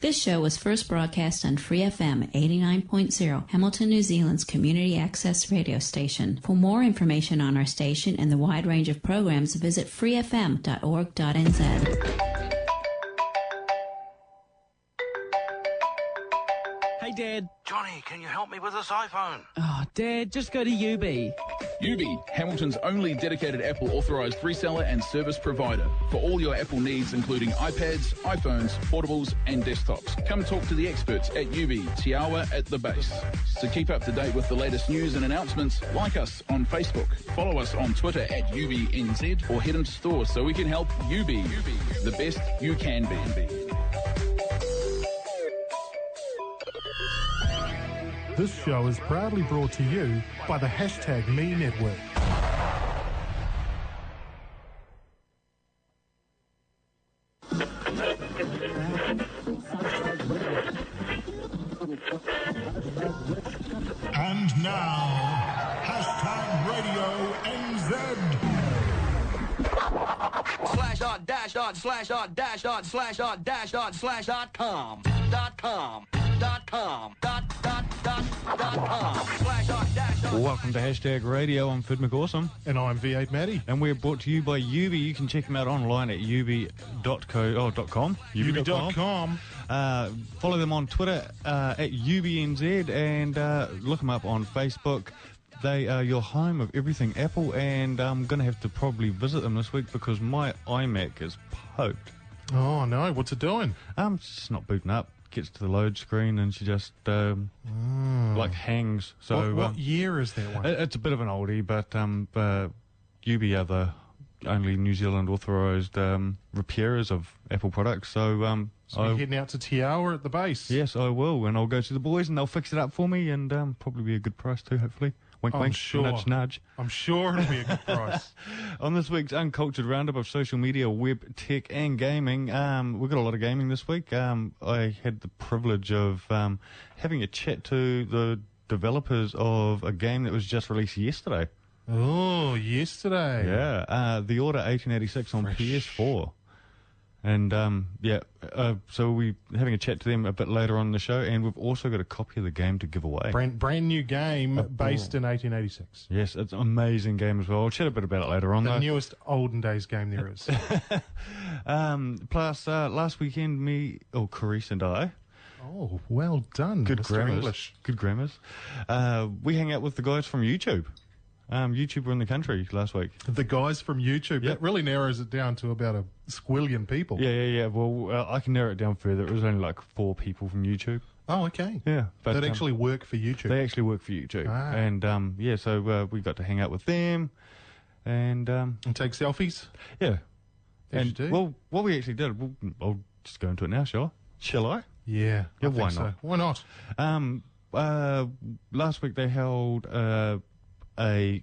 This show was first broadcast on Free FM 89.0, Hamilton, New Zealand's community access radio station. For more information on our station and the wide range of programs, visit freefm.org.nz. Hey, Dad. Johnny, can you help me with this iPhone? Oh, Dad, just go to UB. UB, Hamilton's only dedicated Apple authorised reseller and service provider for all your Apple needs, including iPads, iPhones, portables and desktops. Come talk to the experts at UB, Te Awa at the base. To keep up to date with the latest news and announcements, like us on Facebook, follow us on Twitter at UBNZ, or head into stores so we can help you be the best you can be. This show is proudly brought to you by the #Me Network. And now, #RadioNZ. /.///////com.com. Welcome to #Radio. I'm Fid McAwesome. And I'm V8 Matty. And we're brought to you by UB. You can check them out online at ub.com. ub.com. Follow them on Twitter at UBNZ, and look them up on Facebook. They are your home of everything Apple, and I'm going to have to probably visit them this week because my iMac is poked. Oh, no. What's it doing? It's just not booting up. Gets to the load screen and she just like hangs. So what year is that one? It's a bit of an oldie, but UB are the only New Zealand authorised repairers of Apple products. So you're heading out to Te Awa at the base? Yes, I will, and I'll go to the boys and they'll fix it up for me, and probably be a good price too, hopefully. Wink, wink, nudge, nudge. I'm sure it'll be a good price. On this week's Uncultured Roundup of social media, web, tech and gaming, we've got a lot of gaming this week. I had the privilege of having a chat to the developers of a game that was just released yesterday. Oh, yesterday. Yeah, The Order 1886 on PS4. And, so we're having a chat to them a bit later on in the show, and we've also got a copy of the game to give away. Brand new game based in 1886. Yes, it's an amazing game as well. I'll chat a bit about it later on, the newest olden days game there is. Plus, last weekend, Carice and I... Oh, well done, Good Mr. grammars. English. Good grammars. We hang out with the guys from YouTube. YouTube were in the country last week. The guys from YouTube. Yep. That really narrows it down to about a squillion people. Yeah. Well, I can narrow it down further. It was only like 4 people from YouTube. Oh, okay. Yeah. But, that actually work for YouTube. They actually work for YouTube. Ah. And, so we got to hang out with them and take selfies? Yeah. As you do. Well, what we actually did, I'll just go into it now, shall I? Yeah, I why think not? So. Why not? Last week they held a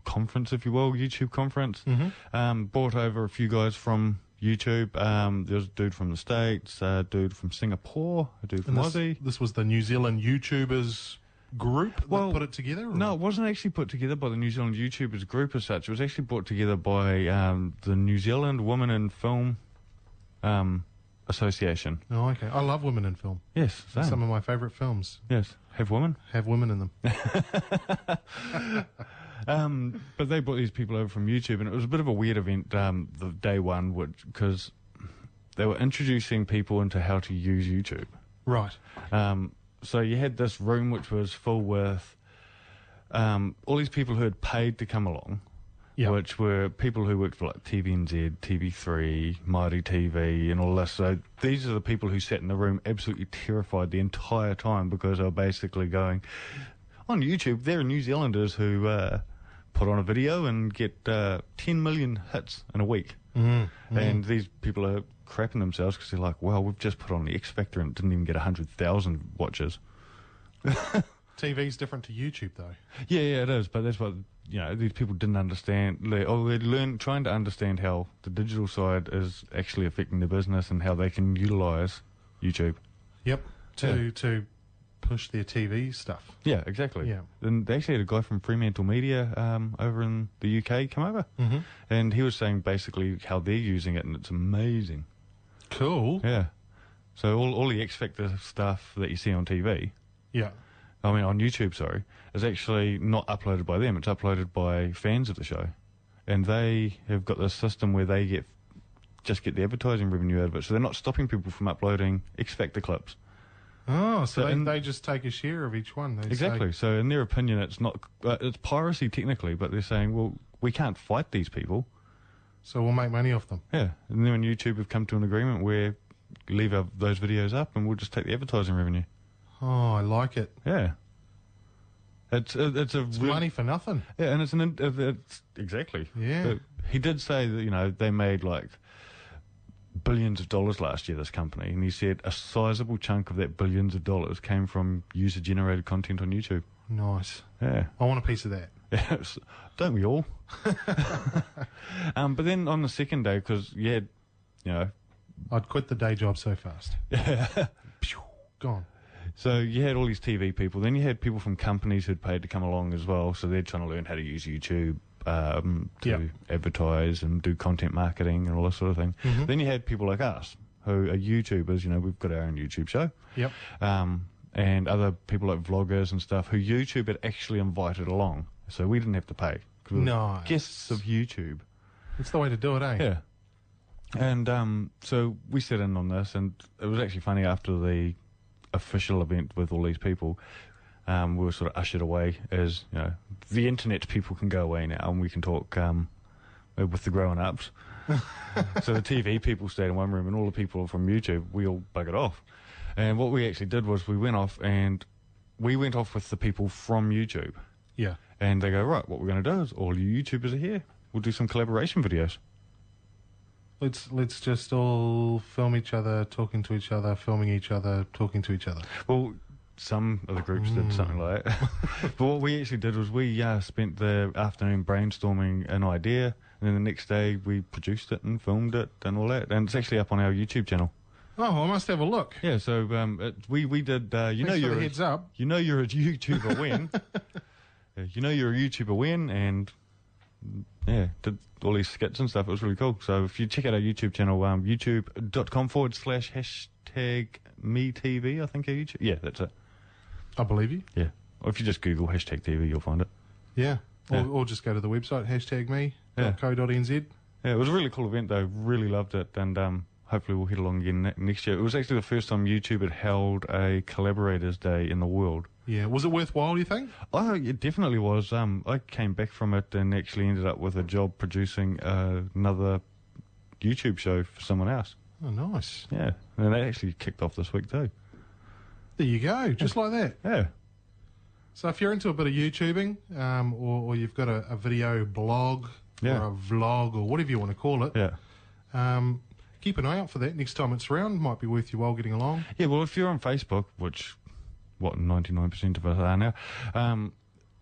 conference, if you will, YouTube conference. Mm-hmm. Brought over a few guys from YouTube. There was a dude from the States, a dude from Singapore, a dude from Aussie. This was the New Zealand YouTubers group that put it together? Or? No, it wasn't actually put together by the New Zealand YouTubers group as such. It was actually brought together by the New Zealand Women in Film Association. Oh, okay. I love women in film. Yes, same. Some of my favourite films. Yes. Have women in them. But they brought these people over from YouTube, and it was a bit of a weird event, the day one, because they were introducing people into how to use YouTube. Right. So you had this room which was full with all these people who had paid to come along, which were people who worked for like TVNZ, TV3, Mighty TV, and all this. So these are the people who sat in the room absolutely terrified the entire time because they were basically going, on YouTube, there are New Zealanders who put on a video and get 10 million hits in a week. And these people are crapping themselves because they're like, well, we've just put on the X Factor and it didn't even get 100,000 watches. TV's different to YouTube, though. Yeah, it is, but that's what, these people didn't understand. They're trying to understand how the digital side is actually affecting their business and how they can utilise YouTube. Yep, to push their TV stuff. Yeah, exactly. Yeah. And they actually had a guy from Fremantle Media over in the UK come over, and he was saying basically how they're using it, and it's amazing. Cool. Yeah. So all the X Factor stuff that you see on TV, Yeah. on YouTube, sorry, is actually not uploaded by them. It's uploaded by fans of the show. And they have got this system where they just get the advertising revenue out of it. So they're not stopping people from uploading X Factor clips. Oh, so they just take a share of each one. They Exactly. say, So in their opinion, it's not it's piracy technically, but they're saying, well, we can't fight these people. so we'll make money off them. Yeah. And then when YouTube have come to an agreement where leave those videos up and we'll just take the advertising revenue. Oh, I like it. Yeah. It's money for nothing. Yeah, and it's exactly. Yeah. But he did say that, they made like billions of dollars last year, this company, and he said a sizable chunk of that billions of dollars came from user-generated content on YouTube. Nice. Yeah. I want a piece of that. Yes. Don't we all? But then on the second day, because you had, I'd quit the day job so fast. Yeah. Gone. So you had all these TV people. Then you had people from companies who'd paid to come along as well. So they're trying to learn how to use YouTube to advertise and do content marketing and all this sort of thing. Mm-hmm. Then you had people like us who are YouTubers. We've got our own YouTube show. Yep. And other people like vloggers and stuff who YouTube had actually invited along. So we didn't have to pay. 'Cause we were Nice. guests of YouTube. It's the way to do it, eh? Yeah. And so we sat in on this, and it was actually funny after the official event with all these people. We were sort of ushered away as, the internet people can go away now and we can talk with the grown-ups. So the TV people stayed in one room and all the people from YouTube, we all buggered off. And what we actually did was we went off with the people from YouTube. Yeah. And they go, right, what we're going to do is all you YouTubers are here. We'll do some collaboration videos. Let's just all film each other, talking to each other, filming each other, talking to each other. Well, some of the groups did something like that. But what we actually did was we spent the afternoon brainstorming an idea, and then the next day we produced it and filmed it and all that. And it's actually up on our YouTube channel. Oh, I must have a look. Yeah, so we did. Thanks for the heads up. You know you're a YouTuber when. You know you're a YouTuber when, and did all these skits and stuff. It was really cool. So if you check out our YouTube channel, youtube.com/#MeTV, I think our YouTube. Yeah, that's it. I believe you. Yeah. Or if you just Google #TV, you'll find it. Yeah. Yeah. Or just go to the website, #me.co.nz. Yeah, it was a really cool event, though. Really loved it. And hopefully we'll head along again next year. It was actually the first time YouTube had held a Collaborators Day in the world. Yeah. Was it worthwhile, you think? Oh, it definitely was. I came back from it and actually ended up with a job producing another YouTube show for someone else. Oh, nice. Yeah. And that actually kicked off this week, too. There you go. Just like that. Yeah. So if you're into a bit of YouTubing, or you've got a video blog or a vlog or whatever you want to call it, keep an eye out for that. Next time it's around, might be worth your while getting along. Yeah, well, if you're on Facebook, which, 99% of us are now,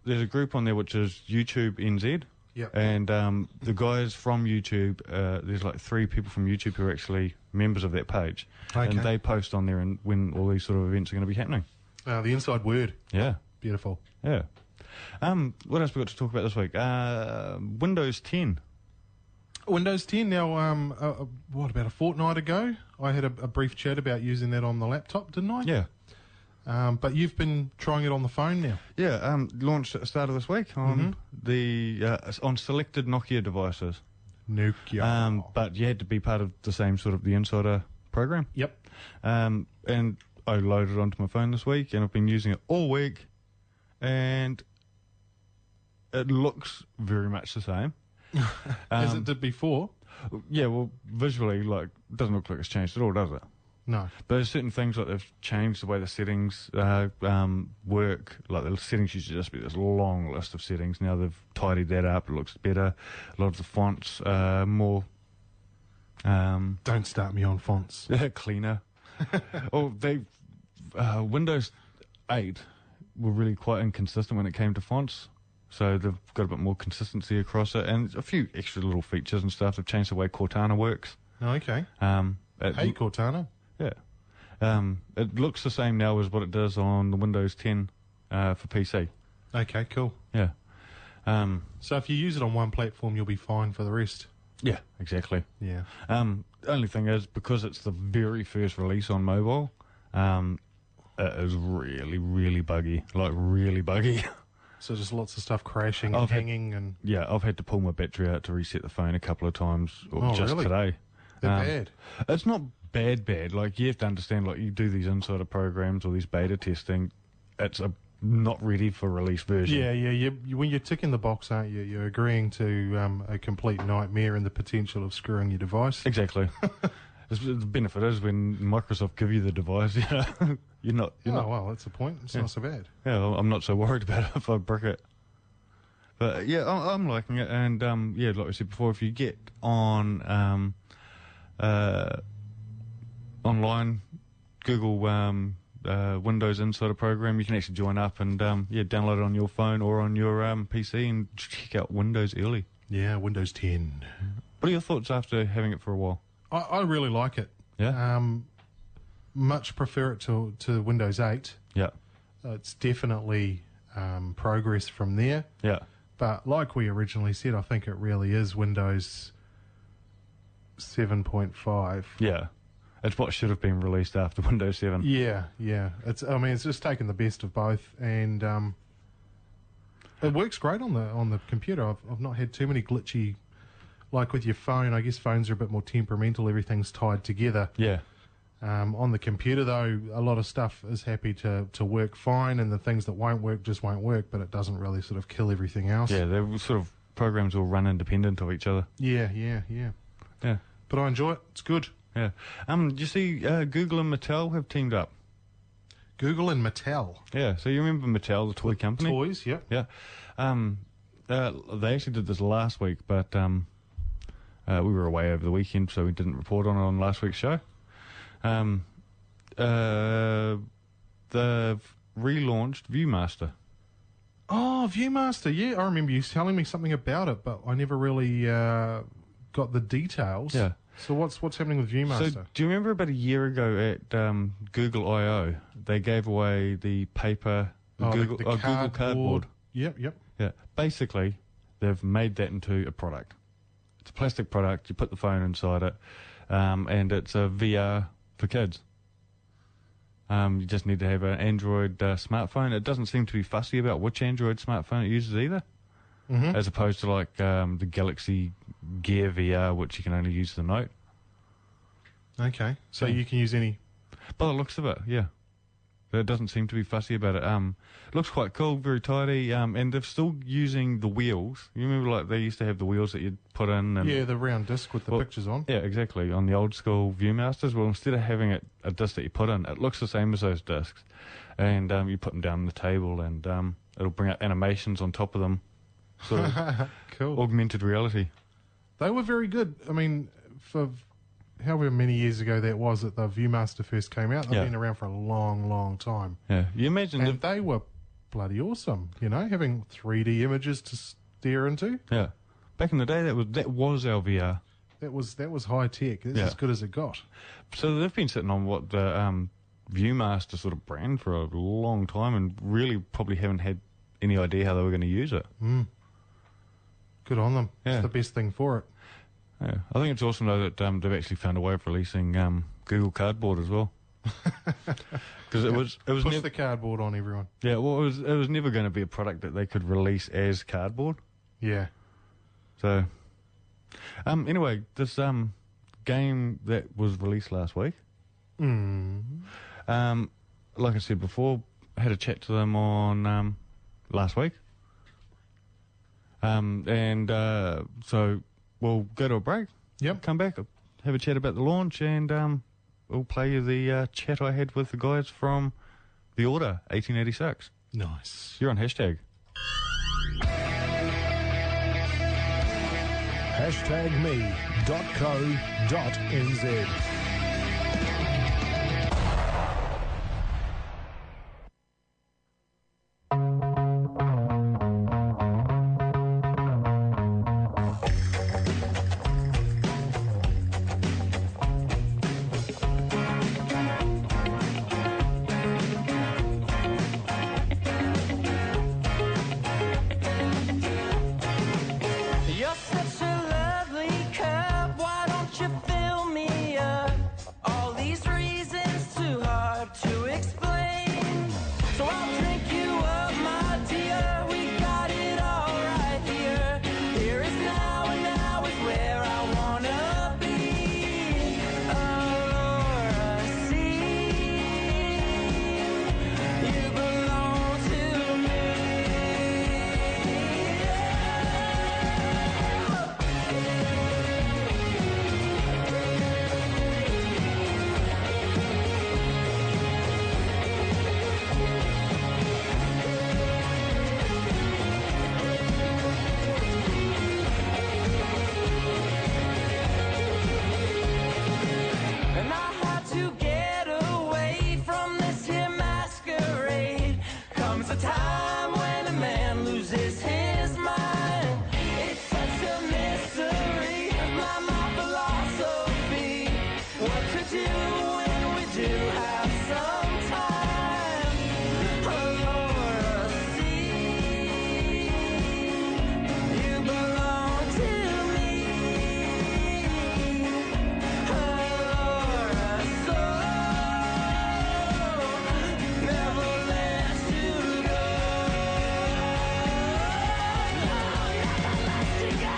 there's a group on there which is YouTube NZ. Yep. And the guys from YouTube, there's like 3 people from YouTube who are actually members of that page. Okay. And they post on there and when all these sort of events are going to be happening. The inside word. Yeah. Beautiful. Yeah. What else we got to talk about this week? Windows 10. Windows 10. Now, about a fortnight ago, I had a brief chat about using that on the laptop, didn't I? Yeah. But you've been trying it on the phone now. Yeah. Launched at the start of this week on on selected Nokia devices. Nokia. But you had to be part of the same sort of the Insider program. Yep. And I loaded it onto my phone this week, and I've been using it all week, and it looks very much the same. As it did before. Yeah, well, visually, it doesn't look like it's changed at all, does it? No. But there's certain things like they've changed the way the settings work. Like the settings used to just be this long list of settings. Now they've tidied that up. It looks better. A lot of the fonts are more... Don't start me on fonts. cleaner. Windows 8 were really quite inconsistent when it came to fonts. So they've got a bit more consistency across it. And a few extra little features and stuff. They've changed the way Cortana works. Okay. Hey, Cortana. Yeah. It looks the same now as what it does on the Windows 10 for PC. Okay, cool. Yeah. So if you use it on one platform, you'll be fine for the rest. Yeah, exactly. Yeah. The only thing is, because it's the very first release on mobile, it is really, really buggy. Like, really buggy. So just lots of stuff crashing and hanging and... Yeah, I've had to pull my battery out to reset the phone a couple of times, just really? today. They're bad. It's not bad. Like, you have to understand, like, you do these insider programs or these beta testing, it's not ready for release version. Yeah. When you're ticking the box, aren't you? You're agreeing to a complete nightmare and the potential of screwing your device. Exactly. The benefit is when Microsoft give you the device, you're not. Well, that's the point. It's not so bad. Yeah, well, I'm not so worried about it if I brick it. But yeah, I'm liking it, and like I said before, if you get on online Google Windows Insider program, you can actually join up and download it on your phone or on your PC and check out Windows early. Yeah, Windows 10. What are your thoughts after having it for a while? I really like it. Yeah. Much prefer it to Windows 8. Yeah. It's definitely progress from there. Yeah. But like we originally said, I think it really is Windows 7.5. Yeah. It's what should have been released after Windows 7. Yeah. It's just taken the best of both, and it works great on the computer. I've not had too many glitchy. Like with your phone, I guess phones are a bit more temperamental. Everything's tied together. Yeah. On the computer, though, a lot of stuff is happy to work fine, and the things that won't work just won't work, but it doesn't really sort of kill everything else. Yeah, they're sort of programs all run independent of each other. Yeah. Yeah. But I enjoy it. It's good. Yeah. Do you see Google and Mattel have teamed up? Google and Mattel. Yeah. So you remember Mattel, the toy company? Toys, yep. Yeah. They actually did this last week, but we were away over the weekend, so we didn't report on it on last week's show. They've relaunched Viewmaster. Oh, Viewmaster, yeah. I remember you telling me something about it, but I never really got the details. Yeah. So what's happening with Viewmaster? So do you remember about a year ago at Google I/O, they gave away the paper Google Cardboard? Yep. Yeah. Basically, they've made that into a product. It's a plastic product. You put the phone inside it, and it's a VR for kids. You just need to have an Android smartphone. It doesn't seem to be fussy about which Android smartphone it uses either, as opposed to like the Galaxy Gear VR, which you can only use the Note. Okay, so you can use any... By the looks of it, yeah. But it doesn't seem to be fussy about it. Looks quite cool, very tidy, and they're still using the wheels. You remember, like, they used to have the wheels that you'd put in? And, yeah, the round disc with the pictures on. Yeah, exactly, on the old school Viewmasters. Well, instead of having a disc that you put in, it looks the same as those discs. And you put them down on the table, and it'll bring up animations on top of them. Sort of cool. Augmented reality. They were very good. I mean, for however many years ago that was that the Viewmaster first came out, they've been around for a long, long time. Yeah, you imagine... And they were bloody awesome, having 3D images to stare into. Yeah. Back in the day, that was our VR. That was high tech. That's as good as it got. So they've been sitting on what the Viewmaster sort of brand for a long time, and really probably haven't had any idea how they were going to use it. Good on them. Yeah. It's the best thing for it. Yeah, I think it's awesome though that they've actually found a way of releasing Google Cardboard as well. Because it was push the cardboard on everyone. Yeah, well, it was never going to be a product that they could release as cardboard. Yeah. So, anyway, this game that was released last week. Like I said before, I had a chat to them on last week. So we'll go to a break. Yep. Come back, have a chat about the launch, and we'll play you the chat I had with the guys from The Order, 1886. Nice. You're on hashtag. #me.co.nz. You're such a lovely cup, why don't you fill me a time when a man loses his mind. It's such a mystery, my philosophy. What to do when we do have some time. Laura, see, you belong to me. Laura, so never let you go. Never let you go.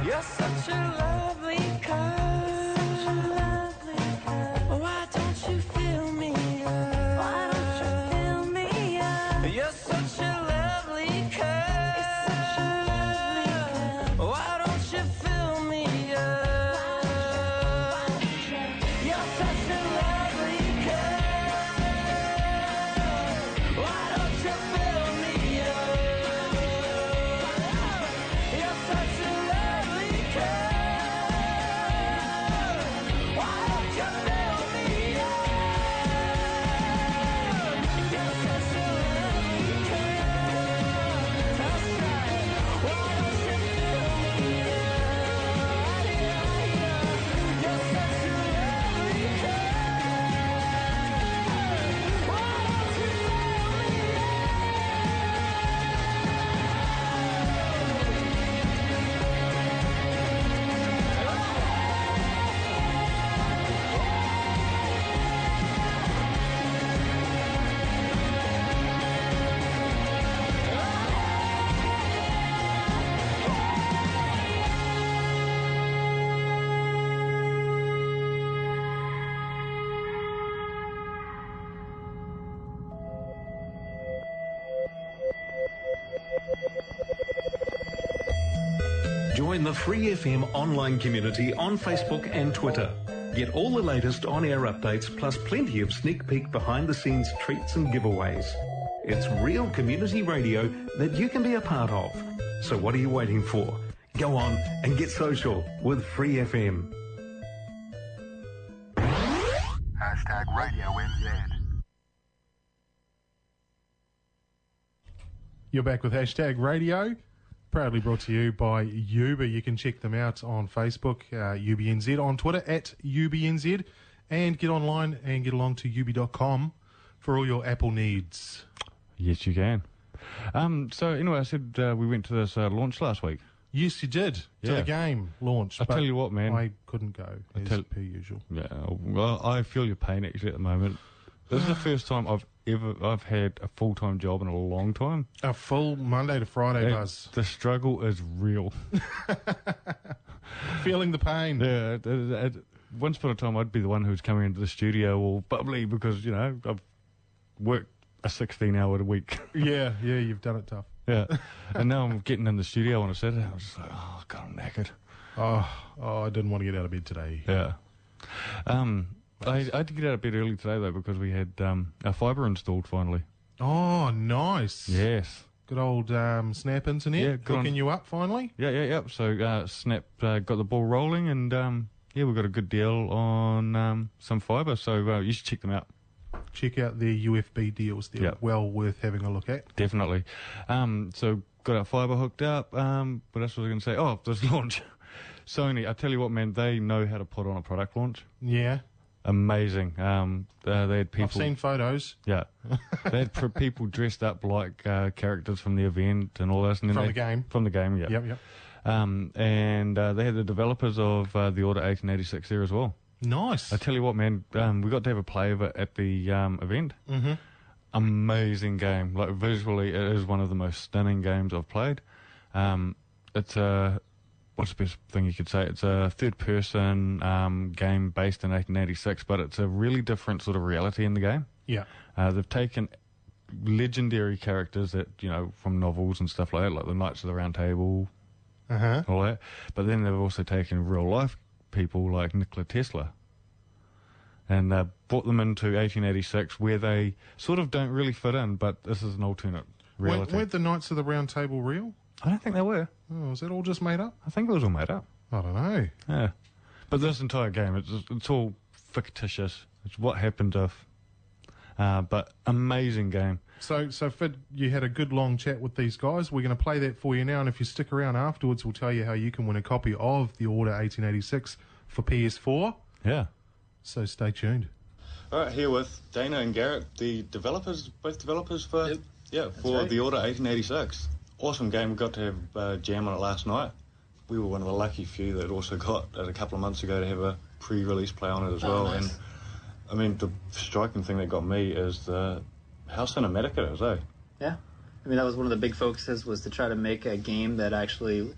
You're such a lovely car. Why don't you fill me up? Why don't you fill me up? You're such a lovely car. Why don't you fill me up? You're such a lovely car. Why don't you fill me up? You're such a lovely car. Why don't you fill me up? You're such a lovely car. That's right. Why don't you fill me up? You're such a lovely car. Why don't you fill me Join the Free FM online community on Facebook and Twitter. Get all the latest on-air updates plus plenty of sneak peek behind-the-scenes treats and giveaways. It's real community radio that you can be a part of. So what are you waiting for? Go on and get social with Free FM. Hashtag Radio NZ. You're back with Hashtag Radio, proudly brought to you by Uber. You can check them out on Facebook, UBNZ, on Twitter, @UBNZ, and get online and get along to ubi.com for all your Apple needs. Yes, you can. So anyway, I said we went to this launch last week. Yes, you did. To the game launch. I tell you what, man. I couldn't go, as per usual. Yeah, well, I feel your pain actually at the moment. This is the first time I've had a full-time job in a long time. A full Monday to Friday buzz. The struggle is real. Feeling the pain. Yeah. Once upon a time, I'd be the one who's coming into the studio all bubbly because, you know, I've worked a 16-hour week. Yeah, you've done it tough. Yeah. And now I'm getting in the studio on a Saturday. I'm just like, oh, God, I'm knackered. Oh, I didn't want to get out of bed today. Yeah. I had to get out of bed early today, though, because we had our fibre installed finally. Oh, nice. Yes. Good old Snap internet. Yeah, hooking you up finally. Yeah. So Snap got the ball rolling, and we've got a good deal on some fibre. So you should check them out. Check out their UFB deals. They're well worth having a look at. Definitely. So got our fibre hooked up. What else was I going to say? Oh, this launch. Sony, I tell you what, man, they know how to put on a product launch. Yeah. amazing. They had people. I've seen photos. Yeah, they had people dressed up like characters from the event and all this. And then the game. From the game, yeah. Yep. And they had the developers of the Order 1886 there as well. Nice. I tell you what, man, we got to have a play of it at the event. Mm-hmm. Amazing game. Like visually, it is one of the most stunning games I've played. It's a what's the best thing you could say? It's a third-person game based in 1886, but it's a really different sort of reality in the game. Yeah. They've taken legendary characters that from novels and stuff like that, like the Knights of the Round Table, all that. But then they've also taken real-life people like Nikola Tesla, and brought them into 1886, where they sort of don't really fit in, but this is an alternate reality. Weren't the Knights of the Round Table real? I don't think they were. Oh, was that all just made up? I think it was all made up. I don't know. Yeah. But this entire game, it's all fictitious. It's what happened if. But amazing game. So Fid, you had a good long chat with these guys. We're going to play that for you now, and if you stick around afterwards, we'll tell you how you can win a copy of the Order 1886 for PS4. Yeah. So stay tuned. All right, here with Dana and Garrett, the developers, both developers for right. the Order 1886. Awesome game. We got to have a jam on it last night. We were one of the lucky few that also got it a couple of months ago to have a pre-release play on it as well. Nice. And I mean, the striking thing that got me is how cinematic it is, eh? Yeah. I mean, that was one of the big focuses, was to try to make a game that actually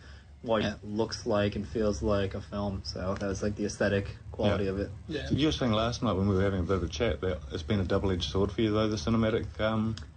looks like and feels like a film. So that was like the aesthetic quality of it. Yeah. You were saying last night when we were having a bit of a chat that it's been a double-edged sword for you, though, the cinematic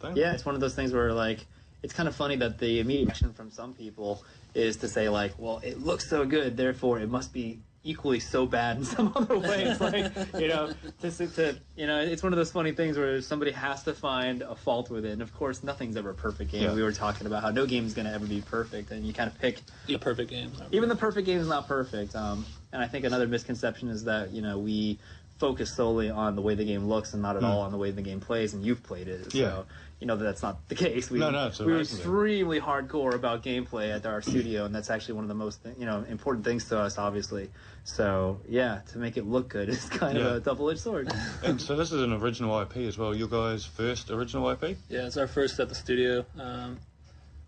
thing? Yeah, it's one of those things where, like, it's kind of funny that the immediate reaction from some people is to say, like, well, it looks so good, therefore it must be equally so bad in some other way. It's like, it's one of those funny things where somebody has to find a fault with it. And of course, nothing's ever a perfect game. Yeah. We were talking about how no game's going to ever be perfect, and you kind of pick the perfect game. Even the perfect game is not perfect. And I think another misconception is that, we focus solely on the way the game looks and not at all on the way the game plays, and you've played it. So, that's not the case. We were extremely hardcore about gameplay at our studio, and that's actually one of the most, important things to us, obviously. So, yeah, to make it look good is kind of a double-edged sword. And so this is an original IP as well. Your guys' first original IP? Yeah, it's our first at the studio.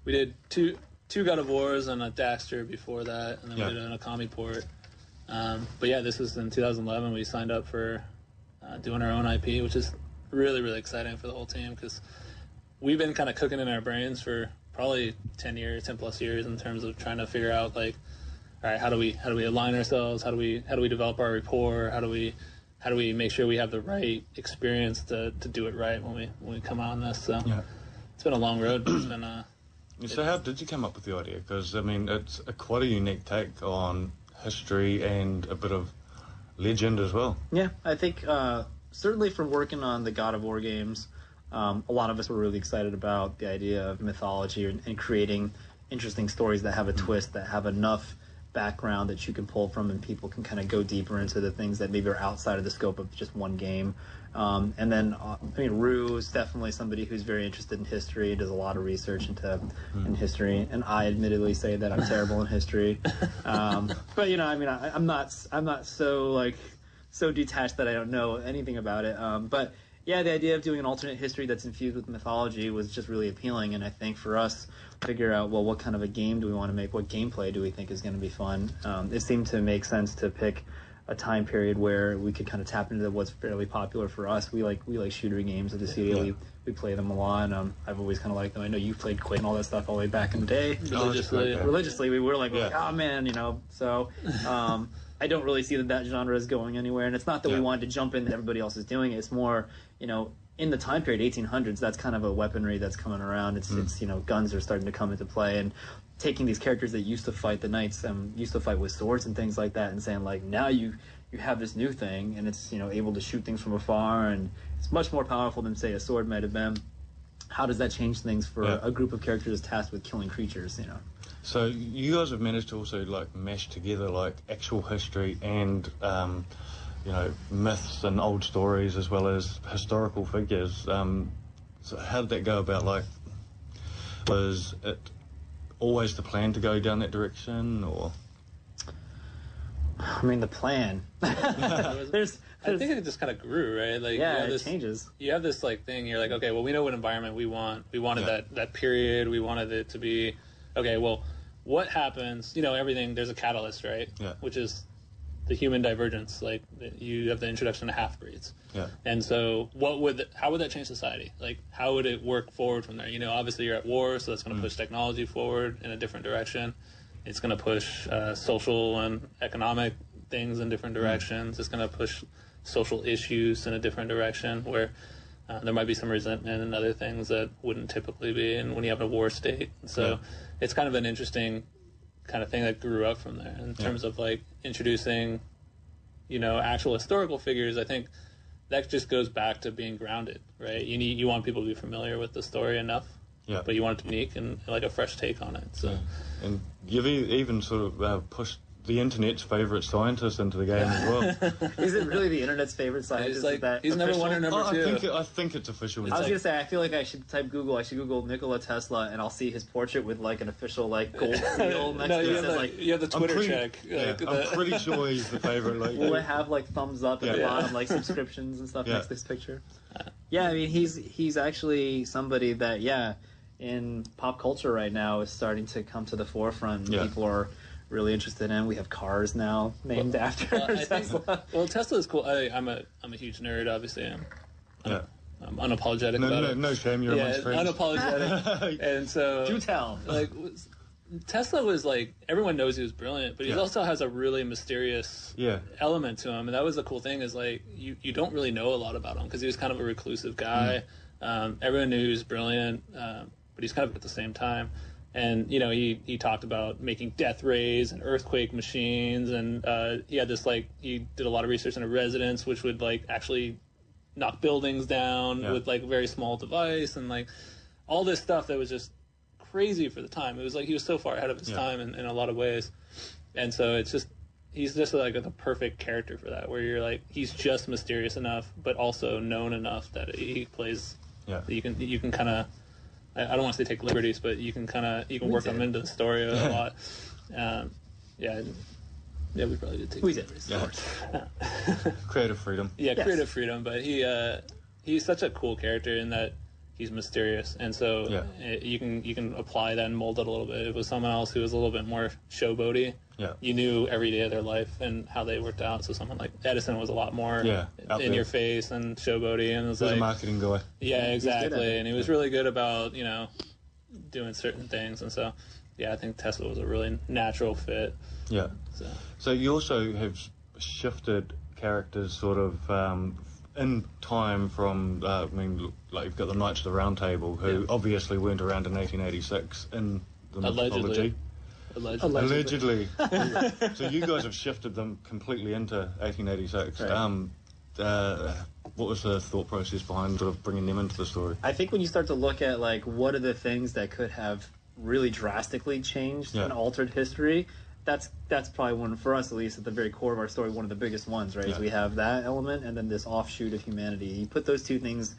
We did two God of Wars and a Daxter before that, and then we did an Okami port. But yeah, this was in 2011. We signed up for doing our own IP, which is really, really exciting for the whole team, because we've been kind of cooking in our brains for probably 10 plus years in terms of trying to figure out, like, all right, how do we align ourselves? How do we develop our rapport? How do we make sure we have the right experience to do it right when we come out on this? So it's been a long road. It's been so how did you come up with the idea? Because I mean, it's quite a unique take on history and a bit of legend as well. Yeah, I think certainly from working on the God of War games, a lot of us were really excited about the idea of mythology and creating interesting stories that have a twist, that have enough background that you can pull from, and people can kind of go deeper into the things that maybe are outside of the scope of just one game. And then, Rue is definitely somebody who's very interested in history, does a lot of research in history, and I admittedly say that I'm terrible in history. But I'm not so detached that I don't know anything about it. But yeah, the idea of doing an alternate history that's infused with mythology was just really appealing, and I think for us, figure out, well, what kind of a game do we want to make? What gameplay do we think is going to be fun? It seemed to make sense to pick a time period where we could kind of tap into what's fairly popular for us. We like shooter games at the studio. Yeah. We play them a lot. I've always kind of liked them. I know you played Quake and all that stuff all the way back in the day. Religiously, we were like, oh man, So I don't really see that genre is going anywhere. And it's not that we wanted to jump in that everybody else is doing it. It's more, in the time period, 1800s, that's kind of a weaponry that's coming around. It's guns are starting to come into play, and taking these characters that used to fight the knights, used to fight with swords and things like that, and saying, like, now you have this new thing, and it's, able to shoot things from afar, and it's much more powerful than, say, a sword might have been. How does that change things for a group of characters tasked with killing creatures, So you guys have managed to also, mash together, actual history and, myths and old stories as well as historical figures. So how did that go about? Was it always the plan to go down that direction, or? I mean, the plan. I think it just kind of grew, right? Like, yeah, you have it this, changes. You have this like thing. You're like, okay, well, we know what environment we want. We wanted that period. We wanted it to be, okay. Well, what happens? You know, everything. There's a catalyst, right? Yeah. Which is the human divergence. Like, you have the introduction to half breeds. Yeah. And so, how would that change society? Like, how would it work forward from there? You know, obviously you're at war, so that's going to push technology forward in a different direction. It's going to push social and economic things in different directions. It's going to push social issues in a different direction where there might be some resentment and other things that wouldn't typically be in when you have a war state. So it's kind of an interesting kind of thing that grew up from there in terms of like introducing, you know, actual historical figures. I think that just goes back to being grounded, right? You want people to be familiar with the story enough, but you want it to be unique and like a fresh take on it. So, and you've even sort of pushed the internet's favorite scientist into the game as well. Is it really the internet's favorite scientist? He's number one or number two. I think it's official. I was gonna say, I feel like I should type Google. I should Google Nikola Tesla, and I'll see his portrait with like an official like gold seal next to it. You have the Twitter check. I'm pretty sure he's the favorite. Like, will it have like thumbs up at the bottom, like subscriptions and stuff next to this picture? Yeah, I mean, he's actually somebody that in pop culture right now is starting to come to the forefront. And people are really interested in. We have cars now named after Tesla. Tesla is cool. I'm a huge nerd, obviously. I'm unapologetic about it. No shame, you're amongst friends. Unapologetic. And so, do tell. Like, Tesla was like, everyone knows he was brilliant, but he also has a really mysterious element to him. And that was the cool thing, is like, you don't really know a lot about him because he was kind of a reclusive guy. Everyone knew he was brilliant, but he's kind of at the same time. And, you know, he talked about making death rays and earthquake machines. And he had this, like, he did a lot of research into resonance, which would, like, actually knock buildings down with, like, a very small device. And, like, all this stuff that was just crazy for the time. It was like he was so far ahead of his time in a lot of ways. And so it's just, he's just, like, the perfect character for that, where you're, like, he's just mysterious enough, but also known enough that he plays, you can kind of, I don't want to say take liberties, but you can work them into the story a lot. We probably did take liberties. Creative freedom. Creative freedom. But he's such a cool character in that he's mysterious, and so you can apply that and mold it a little bit. If it was someone else who was a little bit more showboaty, you knew every day of their life and how they worked out. So someone like Edison was a lot more in your face and showboaty, and it was like a marketing guy. Yeah, exactly. And he was really good about, you know, doing certain things. And so, I think Tesla was a really natural fit. Yeah. So you also have shifted characters sort of in time from, I mean, like you've got the Knights of the Round Table, who obviously weren't around in 1886 in the mythology. Allegedly. So you guys have shifted them completely into 1886. Right. What was the thought process behind sort of bringing them into the story? I think when you start to look at, like, what are the things that could have really drastically changed and altered history, that's probably one, for us at least, at the very core of our story, one of the biggest ones, right? Is we have that element and then this offshoot of humanity. You put those two things,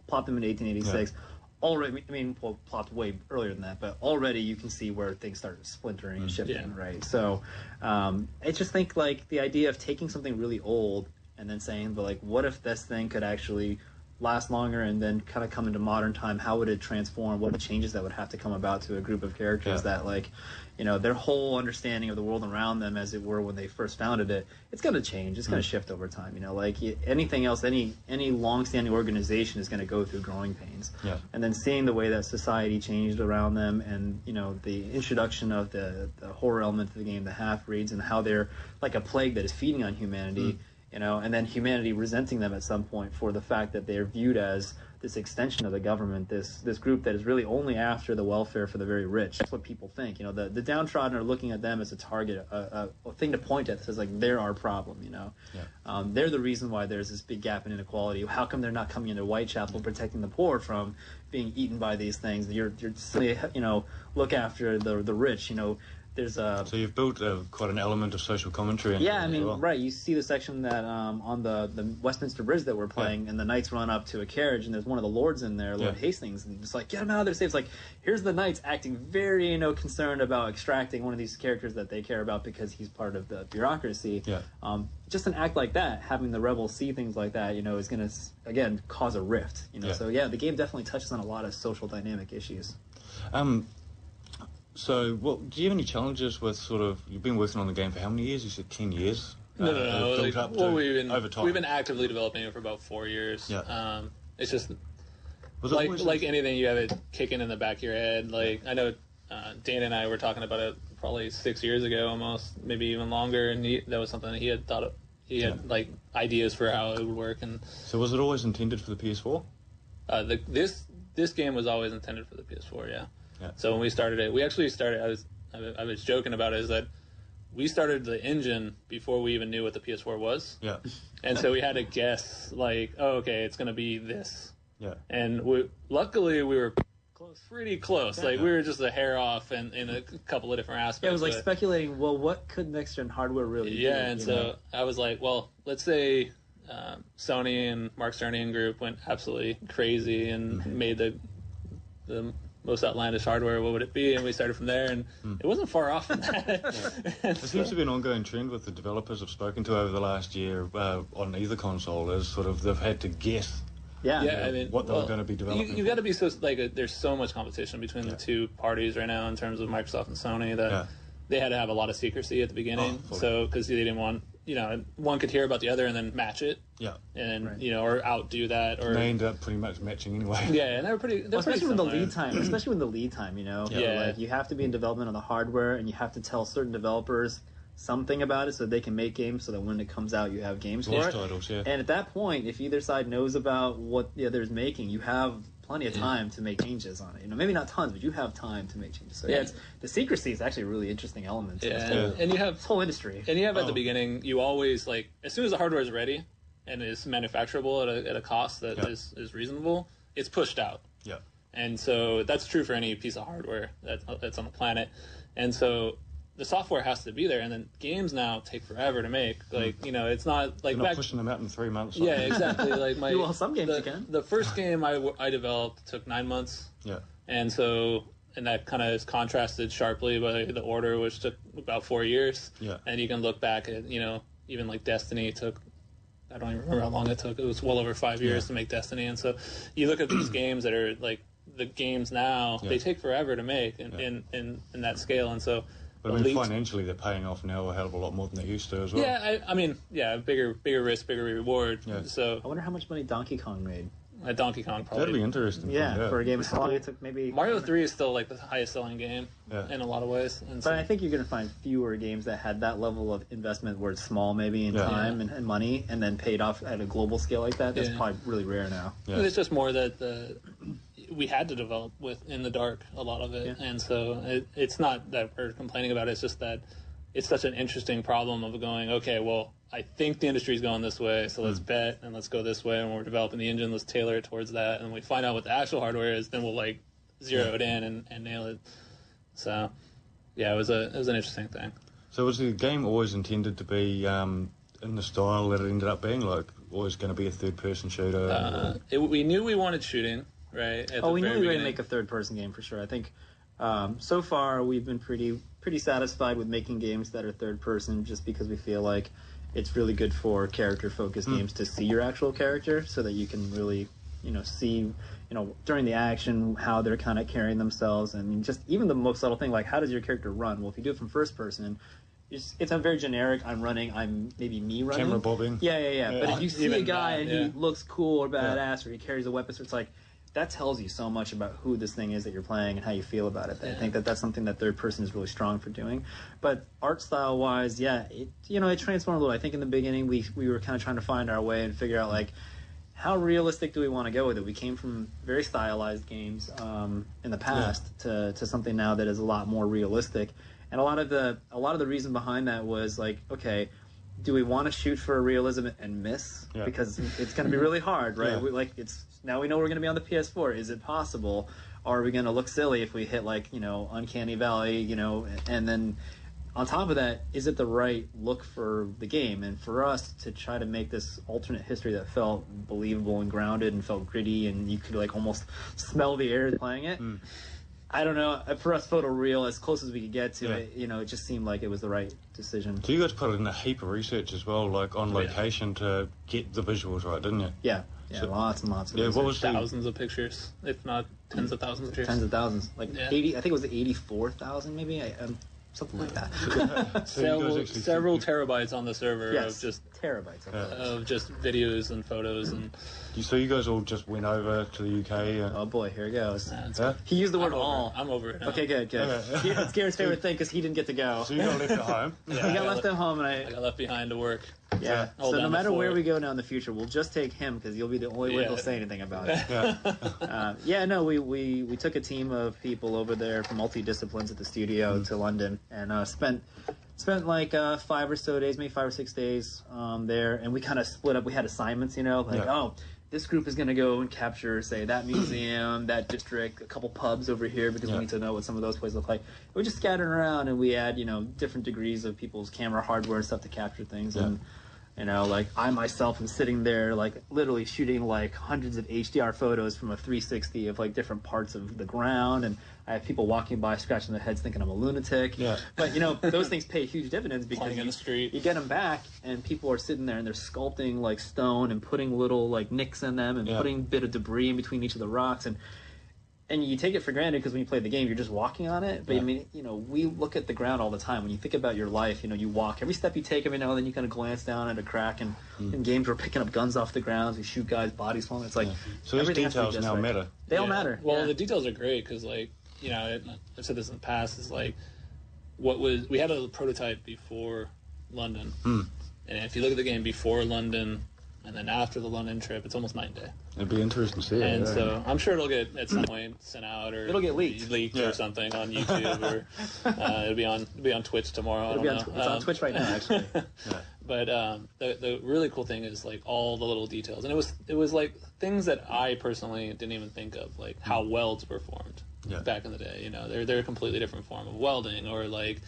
plop them in 1886. Already, I mean, well, plopped way earlier than that, but already you can see where things start splintering and shifting, right? So I just think, like, the idea of taking something really old and then saying, but, like, what if this thing could actually last longer and then kind of come into modern time? How would it transform? What are the changes that would have to come about to a group of characters that, like, you know, their whole understanding of the world around them, as it were, when they first founded it, it's going to change. It's going to shift over time. You know, like anything else, any long-standing organization is going to go through growing pains. And then seeing the way that society changed around them, and, you know, the introduction of the horror element of the game, the half-breeds, and how they're like a plague that is feeding on humanity. You know, and then humanity resenting them at some point for the fact that they're viewed as this extension of the government, this group that is really only after the welfare for the very rich. That's what people think. You know, the downtrodden are looking at them as a target, a thing to point at that says, like, they're our problem, you know. They're the reason why there's this big gap in inequality. How come they're not coming into Whitechapel protecting the poor from being eaten by these things? You're you know, look after the rich, you know. there's a... So you've built quite an element of social commentary. Yeah, I mean, right. You see the section that on the Westminster Bridge that we're playing, and the knights run up to a carriage, and there's one of the lords in there, Lord Hastings, and it's like, get him out of there, it's like, here's the knights acting very, concerned about extracting one of these characters that they care about because he's part of the bureaucracy. Yeah. Just an act like that, having the rebels see things like that, is going to, again, cause a rift. So yeah, the game definitely touches on a lot of social dynamic issues. So, do you have any challenges with you've been working on the game for how many years? You said 10 years? No. We've been actively developing it for about 4 years. Yeah. It's just, like anything, you have it kicking in the back of your head. Like, I know Dan and I were talking about it probably 6 years ago almost, maybe even longer, and that was something that he had thought of. He had, ideas for how it would work. And so was it always intended for the PS4? This game was always intended for the PS4, yeah. So when we started it, we actually started. I was joking about it, is that we started the engine before we even knew what the PS4 was. Yeah. And so we had to guess, it's going to be this. Yeah. And luckily we were pretty close. Yeah. We were just a hair off in a couple of different aspects. Yeah, it was speculating. Well, what could next gen hardware really do? Yeah, and so I was like, well, let's say Sony and Mark Cerny and group went absolutely crazy and made the most outlandish hardware. What would it be? And we started from there, and it wasn't far off from that. There seems to be an ongoing trend with the developers I've spoken to over the last year on either console is they've had to guess. Yeah, I mean, what they're going to be developing. You got to be there's so much competition between the two parties right now in terms of Microsoft and Sony that they had to have a lot of secrecy at the beginning. So because they didn't want one could hear about the other and then match it. Yeah. And or outdo that, or they ended up pretty much matching anyway. Yeah, and especially with the lead time. Especially with the lead time, you have to be in development on the hardware, and you have to tell certain developers something about it so they can make games, so that when it comes out you have games for it. Titles, yeah. And at that point, if either side knows about what the other is making, you have plenty of time to make changes on it. Maybe not tons, but you have time to make changes. So the secrecy is actually a really interesting element. And you have this whole industry. And you have at the beginning, you always as soon as the hardware is ready and is manufacturable at a cost that is reasonable, it's pushed out. Yeah. And so that's true for any piece of hardware that's on the planet. And so the software has to be there, and then games now take forever to make. It's not like you're not pushing them out in 3 months. Yeah, exactly. Well, some games you can. The first game I developed took 9 months. Yeah, and that kind of is contrasted sharply by The Order, which took about 4 years. Yeah, and you can look back at even like Destiny took. I don't even remember how long it took. It was well over 5 years to make Destiny, and so you look at these games that are like the games now. They take forever to make in that scale, and so. But I mean, financially, they're paying off now a hell of a lot more than they used to as well. Yeah, I mean, bigger risk, bigger reward. Yeah. So I wonder how much money Donkey Kong made. Donkey Kong probably. That'd be interesting. Yeah, for a game as long as it took maybe. Mario 3 is still the highest selling game in a lot of ways. And but I think you're going to find fewer games that had that level of investment where it's small maybe in time and money and then paid off at a global scale like that. That's probably really rare now. Yeah. It's just more that we had to develop in the dark a lot of it, and so it's not that we're complaining about it. It's just that it's such an interesting problem of going, okay, well, I think the industry's going this way, so let's bet and let's go this way. And when we're developing the engine, let's tailor it towards that. And when we find out what the actual hardware is, then we'll zero it in and nail it. So, yeah, it was an interesting thing. So was the game always intended to be in the style that it ended up being, always going to be a third-person shooter? We knew we wanted shooting. Right. We knew we were going to make a third-person game for sure. I think so far we've been pretty satisfied with making games that are third-person, just because we feel like it's really good for character-focused games to see your actual character, so that you can really, see, during the action how they're kind of carrying themselves, and just even the most subtle thing, like how does your character run? Well, if you do it from first-person. It's a very generic. I'm running. I'm maybe me running. Camera bobbing. Yeah. But if you see a guy and he looks cool or badass, or he carries a weapon, so it's that tells you so much about who this thing is that you're playing and how you feel about it. I think that's something that third person is really strong for doing. But art style wise, it transformed a little. I think in the beginning we were kind of trying to find our way and figure out how realistic do we want to go with it. We came from very stylized games in the past to something now that is a lot more realistic. And a lot of the reason behind that was okay, do we want to shoot for realism and miss? Because it's going to be really hard, right? Yeah. Now we know we're going to be on the PS4. Is it possible? are we going to look silly if we hit like, Uncanny Valley, and then on top of that, is it the right look for the game? And for us to try to make this alternate history that felt believable and grounded and felt gritty and you could like almost smell the air playing it. I don't know. For us, photoreal, as close as we could get to it, it just seemed like it was the right decision. So you guys put in a heap of research as well, like on location to get the visuals right, didn't you? Yeah, lots and lots of research. What was thousands of pictures, if not tens of thousands of pictures. Tens of thousands. Like 80, I think it was 84,000 maybe. Something like that. several terabytes on the server of just terabytes of just videos and photos and. So you guys all just went over to the UK? Oh boy, here it goes. He used the word all. I'm over it now. Okay, good. It's Garrett's favorite thing because he didn't get to go. So you got left at home? He got left at home, and I got left behind to work. Yeah. So no matter where we go now in the future, we'll just take him because you'll be the only one who'll say anything about it. We took a team of people over there from multi-disciplines at the studio to London and spent like 5 or so days, maybe 5 or 6 days there, and we kind of split up. We had assignments, this group is going to go and capture, say, that museum, that district, a couple pubs over here because we need to know what some of those places look like. We just scattered around and we had, different degrees of people's camera hardware and stuff to capture things. And, like I myself am sitting there, like literally shooting like hundreds of HDR photos from a 360 of like different parts of the ground. And I have people walking by scratching their heads thinking I'm a lunatic. Yeah. But, those things pay huge dividends because in the street. You get them back and people are sitting there and they're sculpting like stone and putting little like nicks in them and putting a bit of debris in between each of the rocks. And you take it for granted because when you play the game, you're just walking on it. But I mean, we look at the ground all the time. When you think about your life, you walk. Every step you take, every now and then you kind of glance down at a crack. And in games, we're picking up guns off the ground. We shoot guys, bodies falling. It's like so those details now matter. They all matter. Well, the details are great because, like, I've said this in the past. Is like we had a prototype before London, and if you look at the game before London. And then after the London trip, it's almost night and day. It'd be interesting to see. And so I'm sure it'll get at some point sent out, or it'll get leaked or something on YouTube, or it'll be on Twitch tomorrow. It's on Twitch right now, actually. But the really cool thing is like all the little details, and it was like things that I personally didn't even think of, like how welds were formed back in the day. They're a completely different form of welding, or like.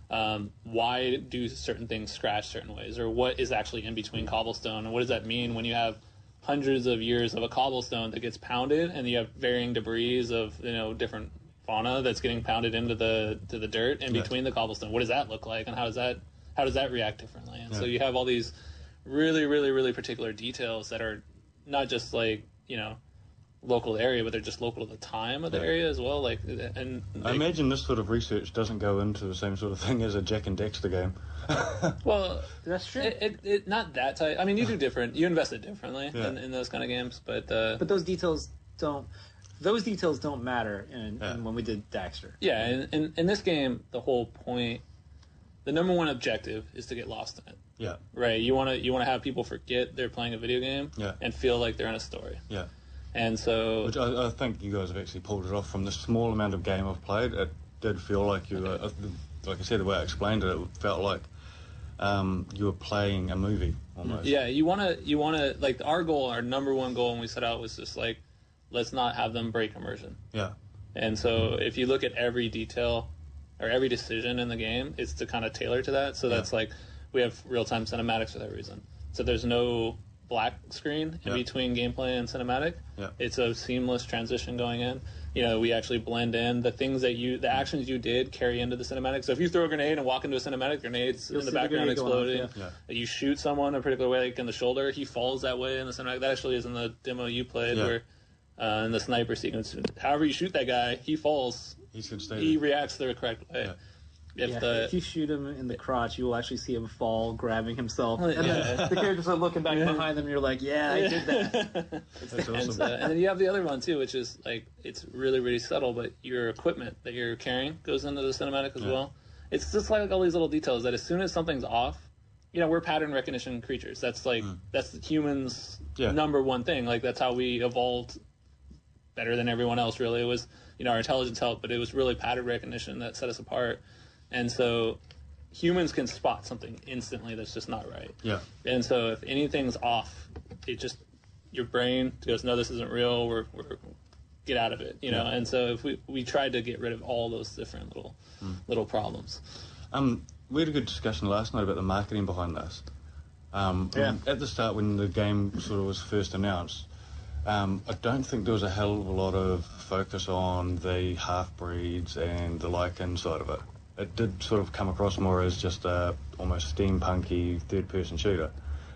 Why do certain things scratch certain ways, or what is actually in between cobblestone, and what does that mean when you have hundreds of years of a cobblestone that gets pounded and you have varying debris of different fauna that's getting pounded into the dirt in between the cobblestone? What does that look like, and how does that react differently? And so you have all these really, really, really particular details that are not just like local area, but they're just local to the time of the area as well. Like, and I imagine this sort of research doesn't go into the same sort of thing as a Jack and Daxter game. Well, that's true. It not that tight. I mean, you do different. You invest it differently in those kind of games, but those details don't. Those details don't matter when we did Daxter. Yeah, and in this game, the whole point, the number one objective is to get lost in it. Yeah. Right. You want to have people forget they're playing a video game. And feel like they're in a story. Yeah. And so, which I think you guys have actually pulled it off. From the small amount of game I've played, it did feel like you were, like I said, the way I explained it, it felt like you were playing a movie almost. Yeah, you want to like our goal, our number one goal when we set out was just like, let's not have them break immersion. Yeah. And so if you look at every detail or every decision in the game, it's to kind of tailor to that. So that's like, we have real-time cinematics for that reason. So there's no black screen in between gameplay and cinematic. It's a seamless transition going in. We actually blend in the things the actions you did carry into the cinematic. So if you throw a grenade and walk into a cinematic, grenades in the background exploding. You shoot someone a particular way, like in the shoulder, he falls that way in the cinematic. That actually is in the demo you played, where in the sniper sequence, however you shoot that guy, he falls. He reacts the correct way. If you shoot him in the crotch, you will actually see him fall, grabbing himself. And then the characters are looking back behind them, and you're like, I did that. That's awesome. And then you have the other one, too, which is, like, it's really, really subtle, but your equipment that you're carrying goes into the cinematic as well. It's just like all these little details that as soon as something's off, we're pattern recognition creatures. That's, like, that's humans' number one thing. Like, that's how we evolved better than everyone else, really. It was, our intelligence helped, but it was really pattern recognition that set us apart. And so humans can spot something instantly that's just not right. Yeah. And so if anything's off, it just, your brain goes, no, this isn't real. We're get out of it, you know. And so if we tried to get rid of all those different little problems. We had a good discussion last night about the marketing behind this. At the start, when the game sort of was first announced, I don't think there was a hell of a lot of focus on the half-breeds and the like inside of it. It did sort of come across more as just a almost steampunky third-person shooter.